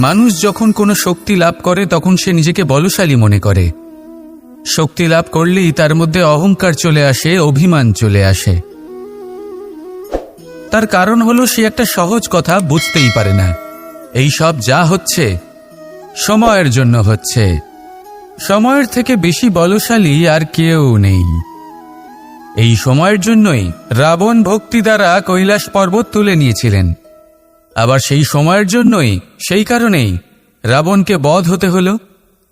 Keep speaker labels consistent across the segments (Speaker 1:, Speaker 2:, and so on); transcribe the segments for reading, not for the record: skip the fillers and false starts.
Speaker 1: মানুষ যখন কোনো শক্তি লাভ করে তখন সে নিজেকে বলশালী মনে করে। শক্তি লাভ করলেই তার মধ্যে অহংকার চলে আসে, অভিমান চলে আসে। তার কারণ হলো সে একটা সহজ কথা বুঝতেই পারে না। এই সব যা হচ্ছে সময়ের জন্য হচ্ছে। সময়ের থেকে বেশি বলশালী আর কেউ নেই। এই সময়ের জন্যই রাবণ ভক্তি দ্বারা কৈলাস পর্বত তুলে নিয়েছিলেন। আবার সেই সময়ের জন্যই, সেই কারণেই রাবণকে বধ হতে হলো।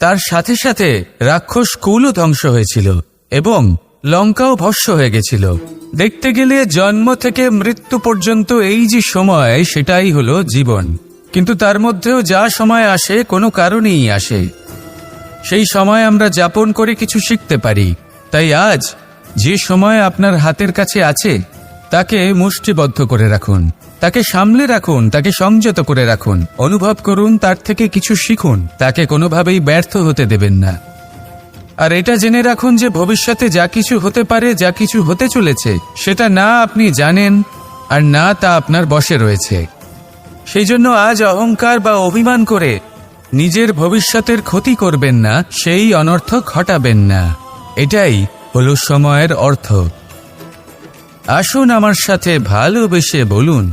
Speaker 1: তার সাথে সাথে রাক্ষস কুলও ধ্বংস হয়েছিল এবং লঙ্কাও ভস্ম হয়ে গেছিল। দেখতে গেলে জন্ম থেকে মৃত্যু পর্যন্ত এই যে সময়, সেটাই হলো জীবন। কিন্তু তার মধ্যেও যা সময় আসে কোনো কারণেই আসে। সেই সময় আমরা যাপন করে কিছু শিখতে পারি। তাই আজ যে সময় আপনার হাতের কাছে আছে তাকে মুষ্টিবদ্ধ করে রাখুন, তাকে সামলে রাখুন, তাকে সংযত করে রাখুন, অনুভব করুন, তার থেকে কিছু শিখুন, তাকে কোনোভাবেই ব্যর্থ হতে দেবেন না। আর এটা জেনে রাখুন যে ভবিষ্যতে যা কিছু হতে পারে, যা কিছু হতে চলেছে, সেটা না আপনি জানেন আর না তা আপনার বশে রয়েছে। সেই জন্য আজ অহংকার বা অভিমান করে নিজের ভবিষ্যতের ক্ষতি করবেন না, সেই অনর্থক ঘটাবেন না। এটাই হলো সময়ের অর্থ। আসুন আমার সাথে ভালোবেসে বলুন,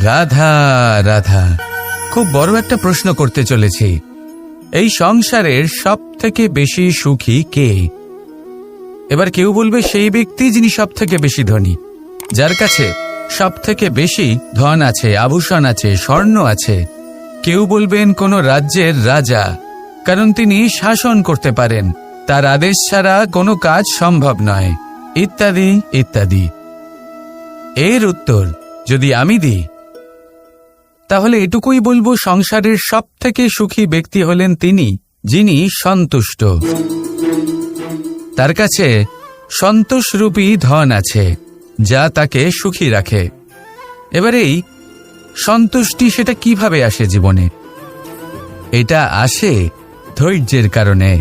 Speaker 1: রাধা রাধা। খুব বড় একটা প্রশ্ন করতে চলেছি। এই সংসারের সব থেকে বেশি সুখী কে? এবার কেউ বলবে সেই ব্যক্তি যিনি সব থেকে বেশি ধনী, যার কাছে সব থেকে বেশি ধন আছে, আভূষণ আছে, স্বর্ণ আছে। কেউ বলবেন কোনো রাজ্যের রাজা, কারণ তিনি শাসন করতে পারেন, তার আদেশ ছাড়া কোনো কাজ সম্ভব নয়, ইত্যাদি ইত্যাদি। এর উত্তর যদি আমি দিই তাহলে এটুকুই বলবো, সংসারের সব থেকে সুখী ব্যক্তি হলেন তিনি যিনি সন্তুষ্ট। তার কাছে সন্তোষরূপী ধন আছে যা তাকে সুখী রাখে। এবার এই সন্তুষ্টি সেটা কিভাবে আসে জীবনে? এটা আসে ধৈর্যের কারণে।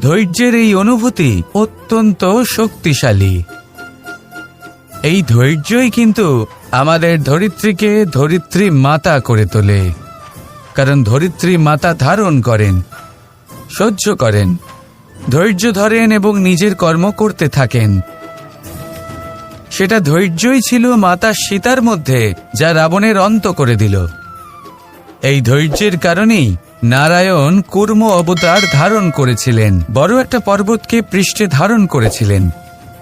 Speaker 1: ধৈর্যের এই অনুভূতি অত্যন্ত শক্তিশালী। এই ধৈর্যই কিন্তু আমাদের ধরিত্রীকে ধরিত্রী মাতা করে তোলে। কারণ ধরিত্রী মাতা ধারণ করেন, সহ্য করেন, ধৈর্য ধরেন এবং নিজের কর্ম করতে থাকেন। সেটা ধৈর্যই ছিল মাতা সীতার মধ্যে, যা রাবণের অন্ত করে দিল। এই ধৈর্যের কারণেই নারায়ণ কুর্ম অবতার ধারণ করেছিলেন, বড় একটা পর্বতকে পৃষ্ঠে ধারণ করেছিলেন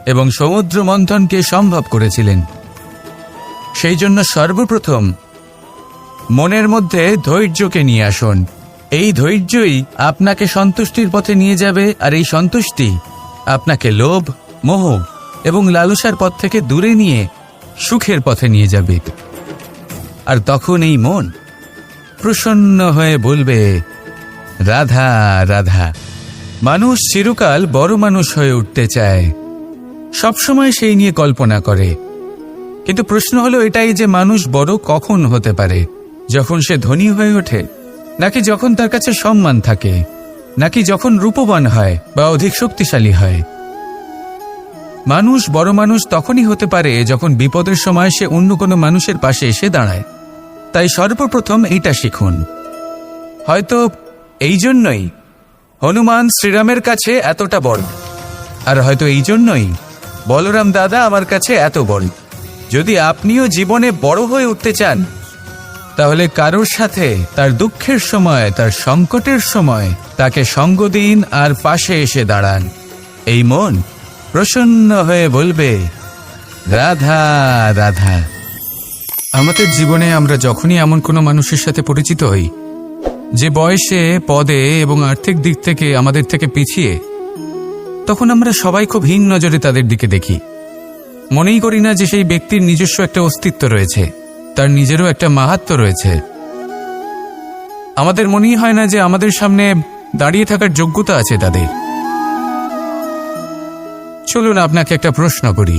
Speaker 1: এবং সমুদ্র মন্থনকে সম্ভব করেছিলেন। সেই জন্য সর্বপ্রথম মনের মধ্যে ধৈর্যকে নিয়ে আসুন। এই ধৈর্যই আপনাকে সন্তুষ্টির পথে নিয়ে যাবে, আর এই সন্তুষ্টি আপনাকে লোভ, মোহ এবং লালসার পথ থেকে দূরে নিয়ে সুখের পথে নিয়ে যাবে। আর তখন এই মন প্রসন্ন হয়ে বলবে, রাধা রাধা। মানুষ চিরকাল বড় মানুষ হয়ে উঠতে চায়, সবসময় সেই নিয়ে কল্পনা করে। কিন্তু প্রশ্ন হলো এটাই যে মানুষ বড় কখন হতে পারে? যখন সে ধনী হয়ে ওঠে, নাকি যখন তার কাছে সম্মান থাকে, নাকি যখন রূপবান হয় বা অধিক শক্তিশালী হয়? মানুষ বড় মানুষ তখনই হতে পারে যখন বিপদের সময় সে অন্য কোনো মানুষের পাশে এসে দাঁড়ায়। তাই সর্বপ্রথম এইটা শিখুন। হয়তো এই জন্যই হনুমান শ্রীরামের কাছে এতটা বড়, আর হয়তো এই জন্যই বলরাম দাদা আমার কাছে এত বড়। যদি আপনিও জীবনে বড় হয়ে উঠতে চান, তাহলে কারোর সাথে তার দুঃখের সময়, তার সংকটের সময় তাকে সঙ্গ দিন আর পাশে এসে দাঁড়ান। এই মন প্রসন্ন হয়ে বলবে, রাধা রাধা। আমাদের জীবনে আমরা যখনই এমন কোনো মানুষের সাথে পরিচিত হই যে বয়সে, পদে এবং আর্থিক দিক থেকে আমাদের থেকে পিছিয়ে, তখন আমরা সবাই খুব হীন নজরে তাদের দিকে দেখি। মনেই করি না যে সেই ব্যক্তির নিজস্ব একটা অস্তিত্ব রয়েছে, তার নিজেরও একটা মাহাত্ম্য রয়েছে। আমাদের মনেই হয় না যে আমাদের সামনে দাঁড়িয়ে থাকার যোগ্যতা আছে তাদের। চলুন আপনাকে একটা প্রশ্ন করি,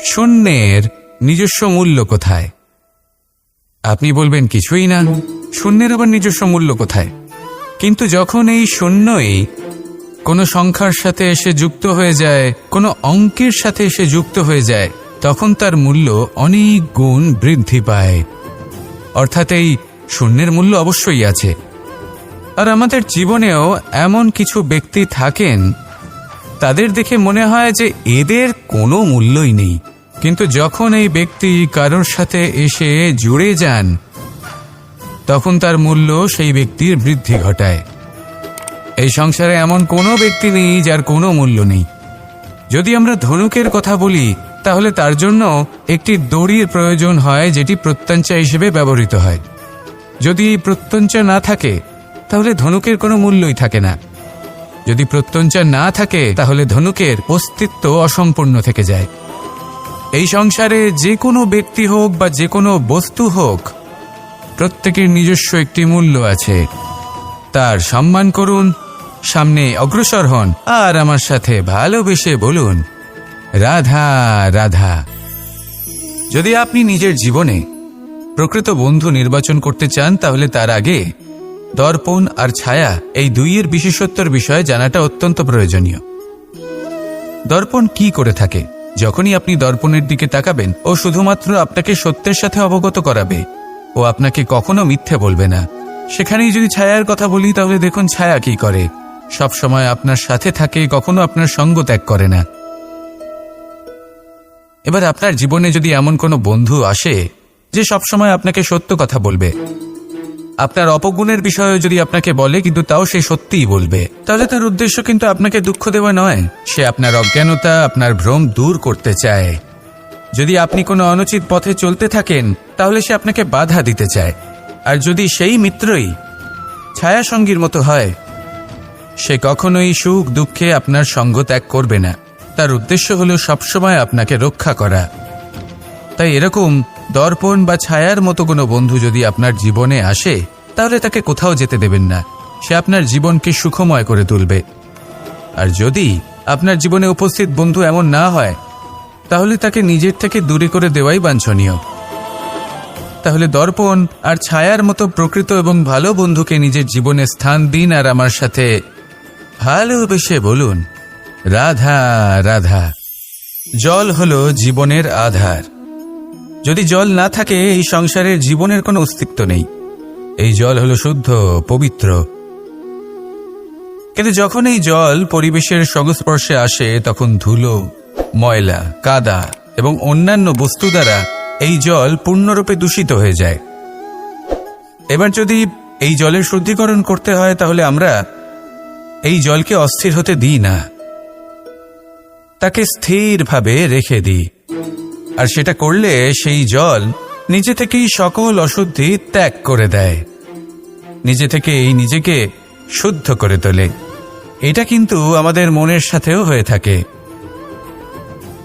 Speaker 1: শূন্যের নিজস্ব মূল্য কোথায়? আপনি বলবেন কিছুই না। শূন্যের আবার নিজস্ব মূল্য কোথায়? কিন্তু যখন এই শূন্যই কোনো সংখ্যার সাথে এসে যুক্ত হয়ে যায়, কোনো অঙ্কের সাথে এসে যুক্ত হয়ে যায়, তখন তার মূল্য অনেক গুণ বৃদ্ধি পায়। অর্থাৎ এই শূন্যের মূল্য অবশ্যই আছে। আর আমাদের জীবনেও এমন কিছু ব্যক্তি থাকেন, তাদের দেখে মনে হয় যে এদের কোনো মূল্যই নেই, কিন্তু যখন এই ব্যক্তি কারোর সাথে এসে জুড়ে যান তখন তার মূল্য সেই ব্যক্তির বৃদ্ধি ঘটায়। এই সংসারে এমন কোনো ব্যক্তি নেই যার কোনো মূল্য নেই। যদি আমরা ধনুকের কথা বলি তাহলে তার জন্য একটি দড়ির প্রয়োজন হয়, যেটি প্রত্যঞ্চা হিসেবে ব্যবহৃত হয়। যদি এই প্রত্যঞ্চা না থাকে তাহলে ধনুকের কোনো মূল্যই থাকে না। যদি প্রত্যঞ্চা না থাকে তাহলে ধনুকের অস্তিত্ব অসম্পূর্ণ থেকে যায়। এই সংসারে যে কোনো ব্যক্তি হোক বা যে কোনো বস্তু হোক, প্রত্যেকের নিজস্ব একটি মূল্য আছে। তার সম্মান করুন, সামনে অগ্রসর হন, আর আমার সাথে ভালোবেসে বলুন রাধা রাধা। যদি আপনি নিজের জীবনে প্রকৃত বন্ধু নির্বাচন করতে চান তাহলে তার আগে দর্পণ আর ছায়া এই দুইয়ের বিশেষত্বর বিষয়ে জানাটা অত্যন্ত প্রয়োজনীয়। দর্পণ কি করে থাকে? যখনই আপনি দর্পণের দিকে তাকাবেন ও শুধুমাত্র আপনাকে সত্যের সাথে অবগত করাবে, ও আপনাকে কখনো মিথ্যে বলবে না। সেখানেই যদি ছায়ার কথা বলি তাহলে দেখুন ছায়া কি করে, সব সময় আপনার সাথে থাকে, কখনো আপনার সঙ্গ ত্যাগ করে না। এবার আপনার জীবনে যদি এমন কোনো বন্ধু আসে যে সবসময় আপনাকে সত্য কথা বলবে, আপনার অপগুণের বিষয়ে যদি আপনাকে বলে কিন্তু তাও সে সত্যিই বলবে, তাহলে তার উদ্দেশ্য কিন্তু আপনাকে দুঃখ দেওয়া নয়, সে আপনার অজ্ঞানতা, আপনার ভ্রম দূর করতে চায়। যদি আপনি কোনো অনুচিত পথে চলতে থাকেন তাহলে সে আপনাকে বাধা দিতে চায়। আর যদি সেই মিত্রই ছায়া সঙ্গীর মতো হয়, সে কখনোই সুখ দুঃখে আপনার সঙ্গ ত্যাগ করবে না। তার উদ্দেশ্য হলো সবসময় আপনাকে রক্ষা করা। তাই এরকম দর্পণ বা ছায়ার মতো কোনো বন্ধু যদি আপনার জীবনে আসে তাহলে তাকে কোথাও যেতে দেবেন না। সে আপনার জীবনকে সুখময় করে তুলবে। আর যদি আপনার জীবনে উপস্থিত বন্ধু এমন না হয় তাহলে তাকে নিজের থেকে দূরে করে দেওয়াই বাঞ্ছনীয়। তাহলে দর্পণ আর ছায়ার মতো প্রকৃত এবং ভালো বন্ধুকে নিজের জীবনে স্থান দিন, আর আমার সাথে ভালোবেসে বলুন রাধা রাধা। জল হলো জীবনের আধার। যদি জল না থাকে এই সংসারের জীবনের কোনো অস্তিত্ব নেই। এই জল হলো শুদ্ধ, পবিত্র। কিন্তু যখন এই জল পরিবেশের সংস্পর্শে আসে তখন ধুলো, ময়লা, কাদা এবং অন্যান্য বস্তু দ্বারা এই জল পূর্ণরূপে দূষিত হয়ে যায়। এবার যদি এই জলের শুদ্ধিকরণ করতে হয় তাহলে আমরা এই জলকে অস্থির হতে দিই না, তাকে স্থিরভাবে রেখে দিই। আর সেটা করলে সেই জল নিজে থেকেই সকল অশুদ্ধি ত্যাগ করে দেয়, নিজে থেকেই নিজেকে শুদ্ধ করে তোলে। এটা কিন্তু আমাদের মনের সাথেও হয়ে থাকে।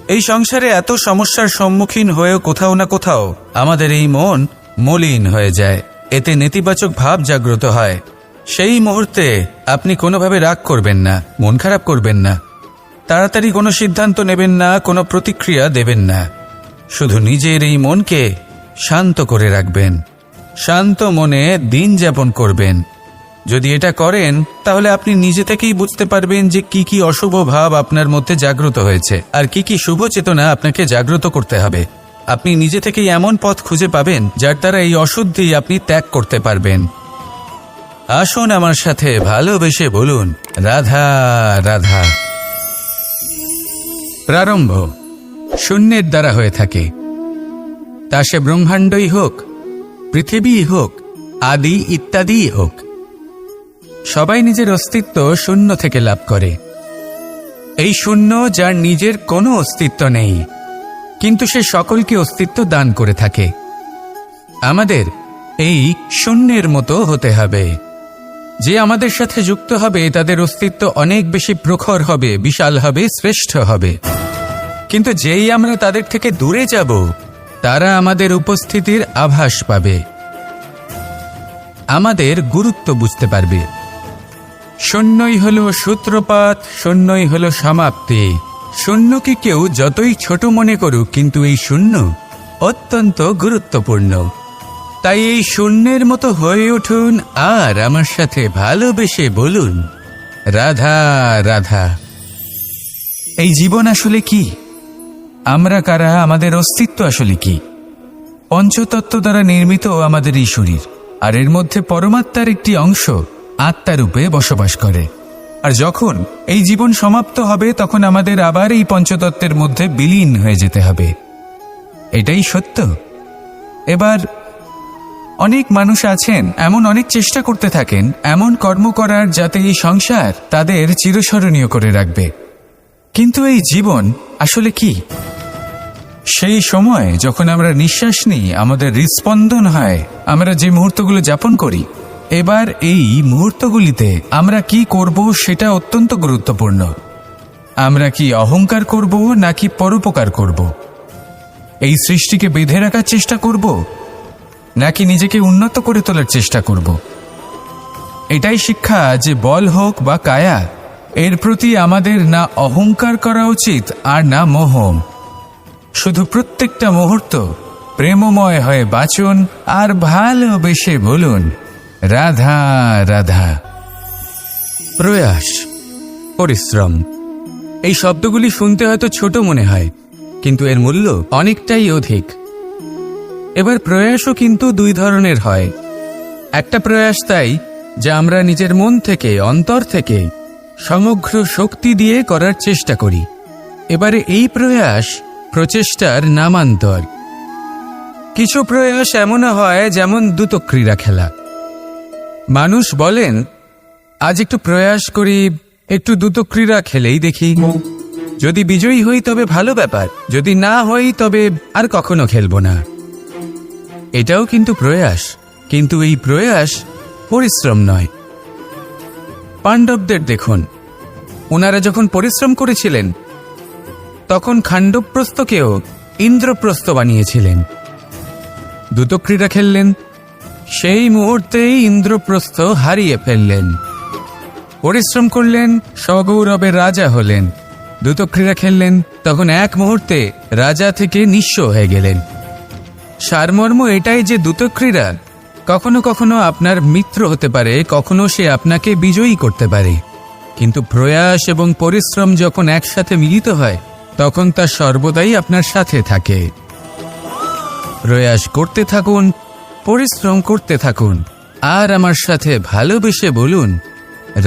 Speaker 1: এই সংসারে এত সমস্যার সম্মুখীন হয়েও কোথাও না কোথাও আমাদের এই মন মলিন হয়ে যায়, এতে নেতিবাচক ভাব জাগ্রত হয়। সেই মুহূর্তে আপনি কোনোভাবে রাগ করবেন না, মন খারাপ করবেন না, তাড়াতাড়ি কোনো সিদ্ধান্ত নেবেন না, কোনো প্রতিক্রিয়া দেবেন না। শুধু নিজের এই মনকে শান্ত করে রাখবেন, শান্ত মনে দিন যাপন করবেন। যদি এটা করেন তাহলে আপনি নিজে থেকেই বুঝতে পারবেন যে কি কি অশুভ ভাব আপনার মধ্যে জাগ্রত হয়েছে আর কি কি শুভ চেতনা আপনাকে জাগ্রত করতে হবে। আপনি নিজে থেকেই এমন পথ খুঁজে পাবেন যার দ্বারা এই অশুদ্ধি আপনি ত্যাগ করতে পারবেন। আসুন আমার সাথে ভালোবেসে বলুন রাধা রাধা। প্রারম্ভ শূন্যের দ্বারা হয়ে থাকে, তা সে ব্রহ্মাণ্ডই হোক, পৃথিবীই হোক, আদি ইত্যাদিই হোক। সবাই নিজের অস্তিত্ব শূন্য থেকে লাভ করে। এই শূন্য যার নিজের কোনো অস্তিত্ব নেই, কিন্তু সে সকলকে অস্তিত্ব দান করে থাকে। আমাদের এই শূন্যের মতো হতে হবে। যে আমাদের সাথে যুক্ত হবে তাদের অস্তিত্ব অনেক বেশি প্রখর হবে, বিশাল হবে, শ্রেষ্ঠ হবে। কিন্তু যেই আমরা তাদের থেকে দূরে যাব তারা আমাদের উপস্থিতির আভাস পাবে, আমাদের গুরুত্ব বুঝতে পারবে। শূন্যই হলো সূত্রপাত, শূন্যই হলো সমাপ্তি। শূন্যকে কেউ যতই ছোট মনে করুক কিন্তু এই শূন্য অত্যন্ত গুরুত্বপূর্ণ। তাই এই শূন্যের মতো হয়ে উঠুন আর আমার সাথে ভালোবেসে বলুন রাধা রাধা। এই জীবন আসলে কি? আমরা কারা? আমাদের অস্তিত্ব আসলে কি? পঞ্চতত্ত্ব দ্বারা নির্মিত আমাদের এই শরীর। আর এর মধ্যে পরমাত্মার একটি অংশ আত্মারূপে বসবাস করে। আর যখন এই জীবন সমাপ্ত হবে তখন আমাদের আবার এই পঞ্চতত্ত্বের মধ্যে বিলীন হয়ে যেতে হবে। এটাই সত্য। এবার অনেক মানুষ আছেন এমন অনেক চেষ্টা করতে থাকেন এমন কর্ম করার যাতে এই সংসার তাদের চিরস্মরণীয় করে রাখবে। কিন্তু এই জীবন আসলে কি? সেই সময় যখন আমরা নিঃশ্বাস নিই, আমাদের হৃদস্পন্দন হয়, আমরা যে মুহূর্তগুলো যাপন করি, এবার এই মুহূর্তগুলিতে আমরা কি করব সেটা অত্যন্ত গুরুত্বপূর্ণ। আমরা কি অহংকার করব নাকি পরোপকার করব? এই সৃষ্টিকে বেঁধে রাখার চেষ্টা করব নাকি নিজেকে উন্নত করে তোলার চেষ্টা করব? এটাই শিক্ষা যে বল হোক বা কায়া, এর প্রতি আমাদের না অহংকার করা উচিত আর না মোহ। শুধু প্রত্যেকটা মুহূর্ত প্রেমময় হয়ে বাঁচুন আর ভালোবেসে বলুন রাধা রাধা। প্রয়াস, পরিশ্রম, এই শব্দগুলি শুনতে হয়তো ছোট মনে হয়, কিন্তু এর মূল্য অনেকটাই অধিক। এবার প্রয়াসও কিন্তু দুই ধরনের হয়। একটা প্রয়াস তাই যা আমরা নিজের মন থেকে, অন্তর থেকে সমগ্র শক্তি দিয়ে করার চেষ্টা করি। এবারে এই প্রয়াস প্রচেষ্টার নামান্তর। কিছু প্রয়াস এমনও হয় যেমন দ্রুত ক্রীড়া খেলা। মানুষ বলেন আজ একটু প্রয়াস করি, একটু দ্রুত ক্রীড়া খেলেই দেখি, যদি বিজয়ী হই তবে ভালো ব্যাপার, যদি না হই তবে আর কখনো খেলবো না। এটাও কিন্তু প্রয়াস, কিন্তু এই প্রয়াস পরিশ্রম নয়। পাণ্ডবদের দেখুন, ওনারা যখন পরিশ্রম করেছিলেন তখন খাণ্ডবপ্রস্থকেও ইন্দ্রপ্রস্থ বানিয়েছিলেন। দ্রুত ক্রীড়া খেললেন, সেই মুহূর্তেই ইন্দ্রপ্রস্থ হারিয়ে ফেললেন। পরিশ্রম করলেন, সগৌরবের রাজা হলেন। দ্রুত ক্রীড়া খেললেন, তখন এক মুহূর্তে রাজা থেকে নিঃস্ব হয়ে গেলেন। সারমর্ম এটাই যে দ্রুত ক্রীড়া কখনো কখনো আপনার মিত্র হতে পারে, কখনো সে আপনাকে বিজয়ী করতে পারে, কিন্তু প্রয়াস এবং পরিশ্রম যখন একসাথে মিলিত হয় তখন তা সর্বদাই আপনার সাথে থাকে। প্রয়াস করতে থাকুন, পরিশ্রম করতে থাকুন, আর আমার সাথে ভালোবেসে বলুন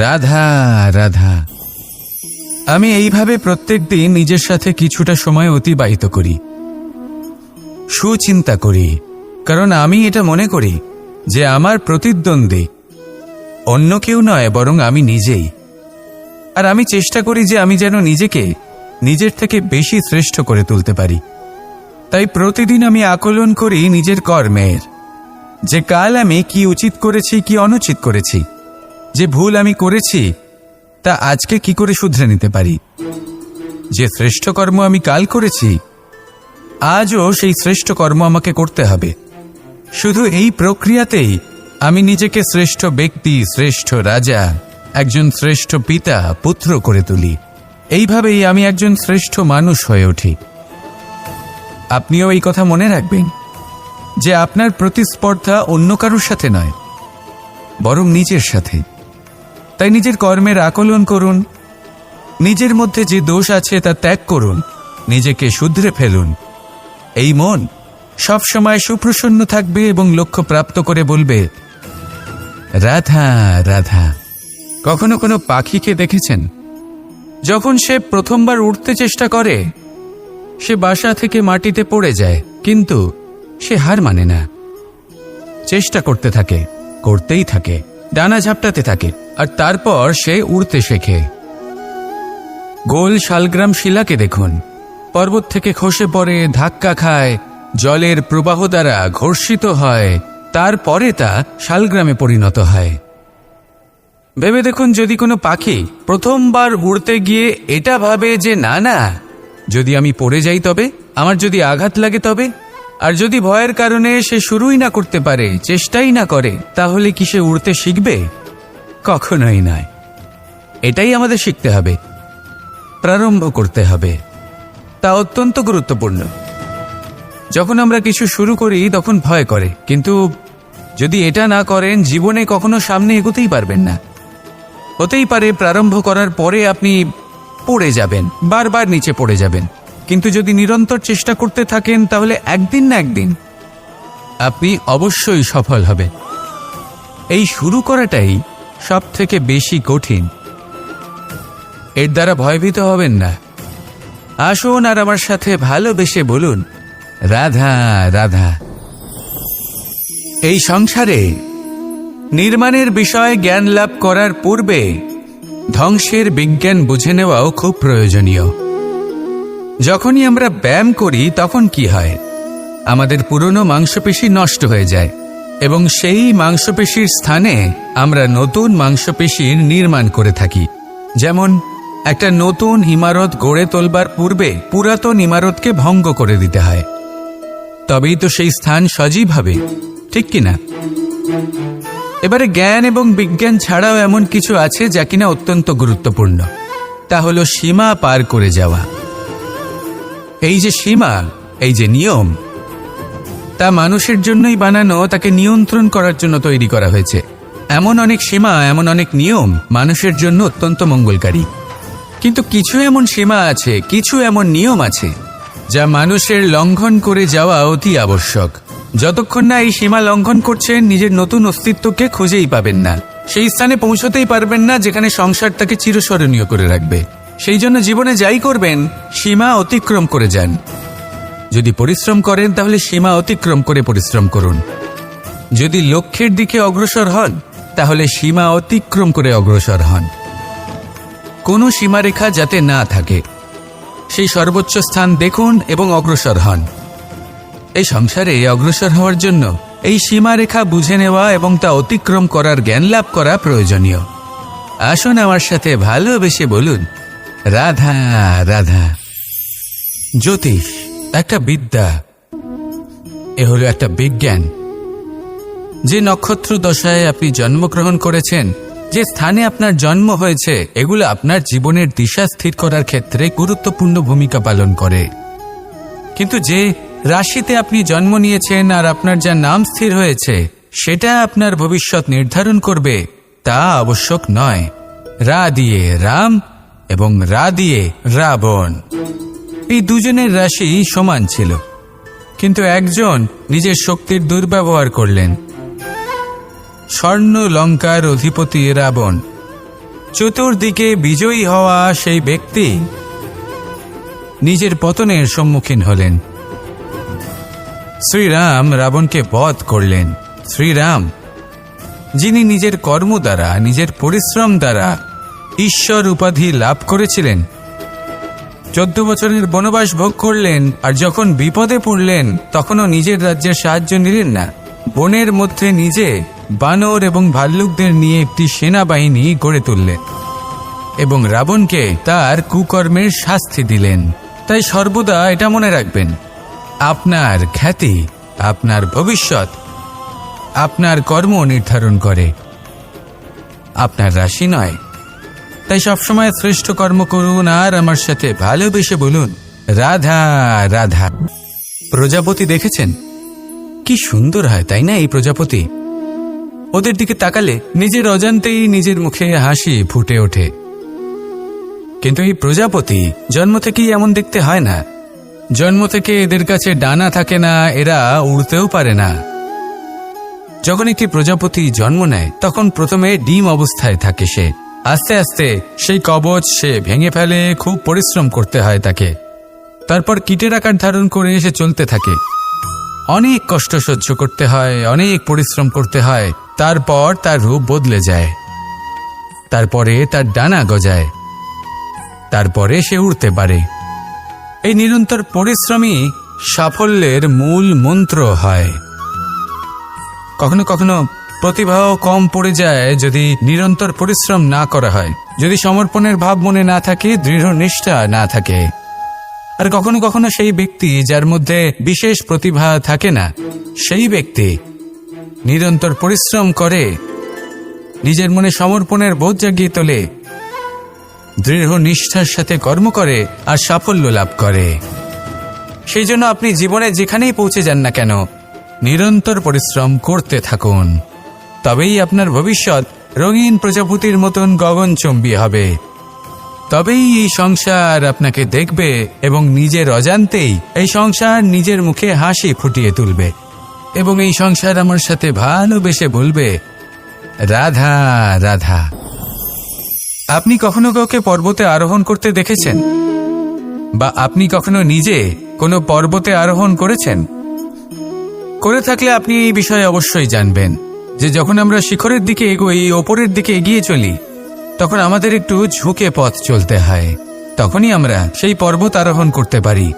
Speaker 1: রাধা রাধা। আমি এইভাবে প্রত্যেকদিন নিজের সাথে কিছুটা সময় অতিবাহিত করি, সুচিন্তা করি, কারণ আমি এটা মনে করি যে আমার প্রতিদ্বন্দ্বী অন্য কেউ নয় বরং আমি নিজেই। আর আমি চেষ্টা করি যে আমি যেন নিজেকে নিজের থেকে বেশি শ্রেষ্ঠ করে তুলতে পারি। তাই প্রতিদিন আমি আকলন করি নিজের কর্মের, যে কাল আমি কি উচিত করেছি কি অনুচিত করেছি, যে ভুল আমি করেছি তা আজকে কি করে শুধরে নিতে পারি। যে শ্রেষ্ঠ কর্ম আমি কাল করেছি আজও সেই শ্রেষ্ঠ কর্ম আমাকে করতে হবে। শুধু এই প্রক্রিয়াতেই আমি নিজেকে শ্রেষ্ঠ ব্যক্তি, শ্রেষ্ঠ রাজা, একজন শ্রেষ্ঠ পিতা, পুত্র করে তুলি। এইভাবেই আমি একজন শ্রেষ্ঠ মানুষ হয়ে উঠি। আপনিও এই কথা মনে রাখবেন যে আপনার প্রতিস্পর্ধা অন্য কারোর সাথে নয় বরং নিজের সাথে। তাই নিজের কর্মের আকলন করুন, নিজের মধ্যে যে দোষ আছে তা ত্যাগ করুন, নিজেকে শুধরে ফেলুন। এই মন সবসময় সুপ্রসন্ন থাকবে এবং লক্ষ্য প্রাপ্ত করে বলবে রাধা রাধা। কখনো কোনো পাখিকে দেখেছেন? যখন সে প্রথমবার উঠতে চেষ্টা করে সে বাসা থেকে মাটিতে পড়ে যায়, কিন্তু সে হার মানে না, চেষ্টা করতে থাকে, করতেই থাকে, ডানা ঝাপটাতে থাকে, আর তারপর সে উড়তে শেখে। গোল শালগ্রাম শিলাকে দেখুন, পর্বত থেকে খসে পড়ে, ধাক্কা খায়, জলের প্রবাহ দ্বারা ঘর্ষিত হয়, তারপরে তা শালগ্রামে পরিণত হয়। ভেবে দেখুন, যদি কোনো পাখি প্রথমবার উড়তে গিয়ে এটা ভাবে যে না না, যদি আমি পড়ে যাই তবে, আমার যদি আঘাত লাগে তবে, আর যদি ভয়ের কারণে সে শুরুই না করতে পারে, চেষ্টাই না করে, তাহলে কি সে উড়তে শিখবে? কখনোই নয়। এটাই আমাদের শিখতে হবে, প্রারম্ভ করতে হবে। তা অত্যন্ত গুরুত্বপূর্ণ। যখন আমরা কিছু শুরু করি তখন ভয় করে, কিন্তু যদি এটা না করেন জীবনে কখনো সামনে এগোতেই পারবেন না। হতেই পারে প্রারম্ভ করার পরে আপনি পড়ে যাবেন, বারবার নিচে পড়ে যাবেন, কিন্তু যদি নিরন্তর চেষ্টা করতে থাকেন তাহলে একদিন না একদিন আপনি অবশ্যই সফল হবেন। এই শুরু করাটাই সব থেকে বেশি কঠিন। এর দ্বারা ভয়ভীত হবেন না। আসুন আর আমার সাথে ভালোবেসে বলুন, রাধা রাধা। এই সংসারে নির্মাণের বিষয়ে জ্ঞান লাভ করার পূর্বে ধ্বংসের বিজ্ঞান বুঝে নেওয়াও খুব প্রয়োজনীয়। যখনই আমরা ব্যায়াম করি তখন কি হয়, আমাদের পুরনো মাংসপেশি নষ্ট হয়ে যায় এবং সেই মাংসপেশির স্থানে আমরা নতুন মাংসপেশির নির্মাণ করে থাকি। যেমন একটা নতুন ইমারত গড়ে তোলবার পূর্বে পুরাতন ইমারতকে ভঙ্গ করে দিতে হয়, তবেই তো সেই স্থান সজীব হবে, ঠিক কিনা? এবারে জ্ঞান এবং বিজ্ঞান ছাড়াও এমন কিছু আছে যা কিনা অত্যন্ত গুরুত্বপূর্ণ। তা হলো সীমা পার করে যাওয়া। এই যে সীমা, এই যে নিয়ম, তা মানুষের জন্যই বানানো, তাকে নিয়ন্ত্রণ করার জন্য তৈরি করা হয়েছে। এমন অনেক সীমা, এমন অনেক নিয়ম মানুষের জন্য অত্যন্ত মঙ্গলকারী। কিন্তু কিছু এমন সীমা আছে, কিছু এমন নিয়ম আছে যা মানুষের লঙ্ঘন করে যাওয়া অতি আবশ্যক। যতক্ষণ না এই সীমা লঙ্ঘন করছেন, নিজের নতুন অস্তিত্বকে খুঁজেই পাবেন না, সেই স্থানে পৌঁছতেই পারবেন না যেখানে সংসার তাকে চিরস্মরণীয় করে রাখবে। সেই জন্য জীবনে যাই করবেন, সীমা অতিক্রম করে যান। যদি পরিশ্রম করেন তাহলে সীমা অতিক্রম করে পরিশ্রম করুন। যদি লক্ষ্যের দিকে অগ্রসর হন তাহলে সীমা অতিক্রম করে অগ্রসর হন। কোনো সীমারেখা যাতে না থাকে, সেই সর্বোচ্চ স্থান দেখুন এবং অগ্রসর হন। এই সংসারে অগ্রসর হওয়ার জন্য এই সীমারেখা বুঝে নেওয়া এবং তা অতিক্রম করার জ্ঞান লাভ করা প্রয়োজনীয়। আসুন আমার সাথে ভালোবেসে বলুন, রাধা রাধা। জ্যোতিষ একটা বিদ্যা, এ হলো একটা বিজ্ঞান। যে নক্ষত্র দশায় আপনি জন্মগ্রহণ করেছেন, যে স্থানে আপনার জন্ম হয়েছে, এগুলো আপনার জীবনের দিশা স্থির করার ক্ষেত্রে গুরুত্বপূর্ণ ভূমিকা পালন করে। কিন্তু যে রাশিতে আপনি জন্ম নিয়েছেন আর আপনার যা নাম স্থির হয়েছে, সেটা আপনার ভবিষ্যৎ নির্ধারণ করবে তা আবশ্যক নয়। রা দিয়ে রাম এবং রা দিয়ে রাবণ, এই দুজনের রাশি সমান ছিল, কিন্তু একজন নিজের শক্তির দুর্ব্যবহার করলেন। স্বর্ণ লঙ্কার অধিপতি রাবণ, চতুর্দিকে বিজয়ী হওয়া সেই ব্যক্তি নিজের পতনের সম্মুখীন হলেন। শ্রীরাম রাবণকে বধ করলেন। শ্রীরাম, যিনি নিজের কর্ম দ্বারা, নিজের পরিশ্রম দ্বারা ঈশ্বর উপাধি লাভ করেছিলেন, 14 বছরের বনবাস ভোগ করলেন, আর যখন বিপদে পড়লেন তখনও নিজের রাজ্যের সাহায্য নিলেন না। বনের মধ্যে নিজে বানর এবং ভাল্লুকদের নিয়ে একটি সেনাবাহিনী গড়ে তুললেন এবং রাবণকে তার কুকর্মের শাস্তি দিলেন। তাই সর্বদা এটা মনে রাখবেন, আপনার খ্যাতি, আপনার ভবিষ্যৎ আপনার কর্ম নির্ধারণ করে, আপনার রাশি নয়। তাই সবসময় শ্রেষ্ঠ কর্ম করুন আর আমার সাথে ভালোবেসে বলুন, রাধা রাধা। প্রজাপতি দেখেছেন কি সুন্দর হয়, তাই না? এই প্রজাপতি, ওদের দিকে তাকালে নিজের অজান্তেই নিজের মুখে হাসি ফুটে ওঠে। কিন্তু এই প্রজাপতি জন্ম থেকেই এমন দেখতে হয় না। জন্ম থেকে এদের কাছে ডানা থাকে না, এরা উড়তেও পারে না। যখন একটি প্রজাপতি জন্ম নেয় তখন প্রথমে ডিম অবস্থায় থাকে সে। আস্তে আস্তে সেই কবচ সে ভেঙে ফেলে, খুব পরিশ্রম করতে হয় তাকে। তারপর কীটের আকার ধারণ করে সে চলতে থাকে, অনেক কষ্ট সহ্য করতে হয়, অনেক পরিশ্রম করতে হয়। তারপর তার রূপ বদলে যায়, তারপরে তার ডানা গজায়, তারপরে সে উড়তে পারে। এই নিরন্তর পরিশ্রমই সাফল্যের মূল মন্ত্র হয়। কখনো কখনো প্রতিভাও কম পড়ে যায় যদি নিরন্তর পরিশ্রম না করা হয়, যদি সমর্পণের ভাব মনে না থাকে, দৃঢ় নিষ্ঠা না থাকে। আর কখনো কখনো সেই ব্যক্তি যার মধ্যে বিশেষ প্রতিভা থাকে না, সেই ব্যক্তি নিরন্তর পরিশ্রম করে, নিজের মনে সমর্পণের বোধ জাগিয়ে তোলে, দৃঢ় নিষ্ঠার সাথে কর্ম করে আর সাফল্য লাভ করে। সেই জন্য আপনি জীবনে যেখানেই পৌঁছে যান না কেন, নিরন্তর পরিশ্রম করতে থাকুন। তবেই আপনার ভবিষ্যৎ রঙিন প্রজাপতির মতন গগনচুম্বী হবে। তবেই এই সংসার আপনাকে দেখবে এবং নিজের অজান্তেই এই সংসার নিজের মুখে হাসি ফুটিয়ে তুলবে এবং এই সংসার আমার সাথে ভালোবেসে বলবে, রাধা রাধা। আপনি কখনো কাউকে পর্বতে আরোহণ করতে দেখেছেন? বা আপনি কখনো নিজে কোনো পর্বতে আরোহণ করেছেন? করে থাকলে আপনি এই বিষয়ে অবশ্যই জানবেন যে যখন আমরা শিখরের দিকে এগোই, ওপরের দিকে এগিয়ে চলি, তখন আমাদের একটু ঝুঁকে পথ চলতে হয়। তখনই আমরা সেই পর্বত আরোহণ করতে পারি।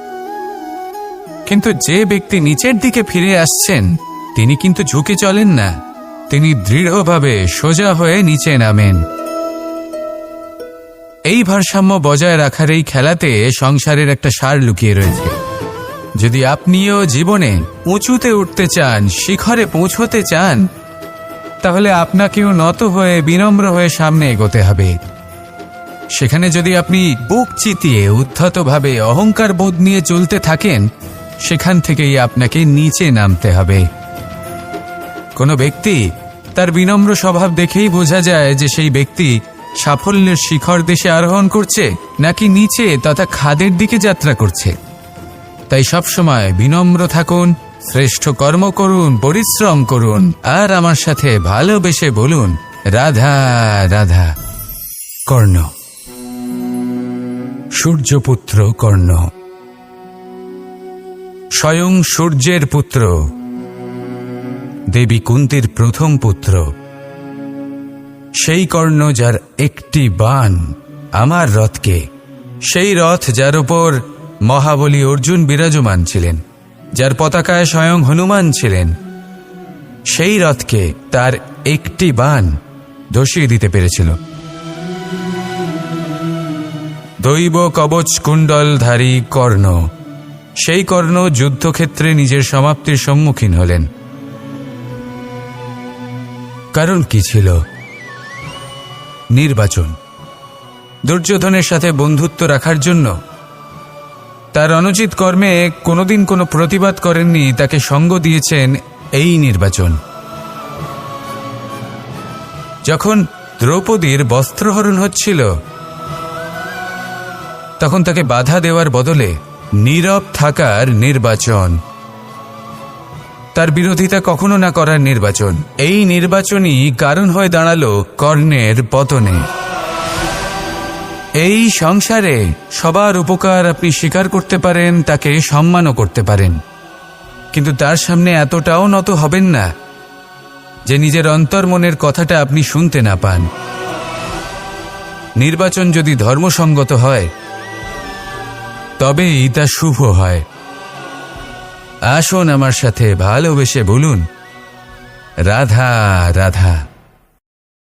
Speaker 1: কিন্তু যে ব্যক্তি নিচের দিকে ফিরে আসছেন, তিনি কিন্তু ঝুঁকে চলেন না, তিনি দৃঢ়ভাবে সোজা হয়ে নিচে নামেন। এই ভারসাম্য বজায় রাখার এই খেলাতে সংসারের একটা সার লুকিয়ে রয়েছে। যদি আপনিও জীবনে উঁচুতে উঠতে চান, শিখরে পৌঁছতে চান, তাহলে আপনাকেও নত হয়ে বিনম্র হয়ে সামনে এগোতে হবে। সেখানে যদি আপনি বুক চিতিয়ে উদ্ধতভাবে অহংকার বোধ নিয়ে চলতে থাকেন, সেখান থেকেই আপনাকে নিচে নামতে হবে। কোনো ব্যক্তি তার বিনম্র স্বভাব দেখেই বোঝা যায় যে সেই ব্যক্তি সাফল্যের শিখর দেশে আরোহণ করছে নাকি নিচে তথা খাদের দিকে যাত্রা করছে। তাই সবসময় বিনম্র থাকুন, শ্রেষ্ঠ কর্ম করুন, পরিশ্রম করুন, আর আমার সাথে ভালোবেসে বলুন রাধা রাধা। কর্ণ, সূর্যপুত্র কর্ণ, স্বয়ং সূর্যের পুত্র, দেবী কুন্তীর প্রথম পুত্র। সেই কর্ণ যার একটি বাণ আমার রথকে, সেই রথ যার উপর মহাবলী অর্জুন বিরাজমান ছিলেন, যার পতাকায় স্বয়ং হনুমান ছিলেন, সেই রথকে তার একটি বাণ ধসিয়ে দিতে পেরেছিল। দৈব কবচ কুণ্ডলধারী কর্ণ, সেই কর্ণ যুদ্ধক্ষেত্রে নিজের সমাপ্তির সম্মুখীন হলেন। কারণ কি ছিল? নির্বাচন। দুর্যোধনের সাথে বন্ধুত্ব রাখার জন্য তার অনুচিত কর্মে কোনোদিন কোনো প্রতিবাদ করেননি, তাকে সঙ্গ দিয়েছেন এই নির্বাচন। যখন দ্রৌপদীর বস্ত্রহরণ হচ্ছিল, তখন তাকে বাধা দেওয়ার বদলে নীরব থাকার নির্বাচন, তার বিরোধিতা কখনো না করার নির্বাচন। এই নির্বাচনই কারণ হয়ে দাঁড়ালো কর্ণের পতনে। এই সংসারে সবার উপকার আপনি স্বীকার করতে পারেন, তাকে সম্মানও করতে পারেন, কিন্তু তার সামনে এতটাও নত হবেন না যে নিজের অন্তর্মনের কথাটা আপনি শুনতে না পান। নির্বাচন যদি ধর্মসঙ্গত হয়, তবেই তা শুভ হয়। আসুন আমার সাথে ভালোবেসে বলুন রাধা রাধা।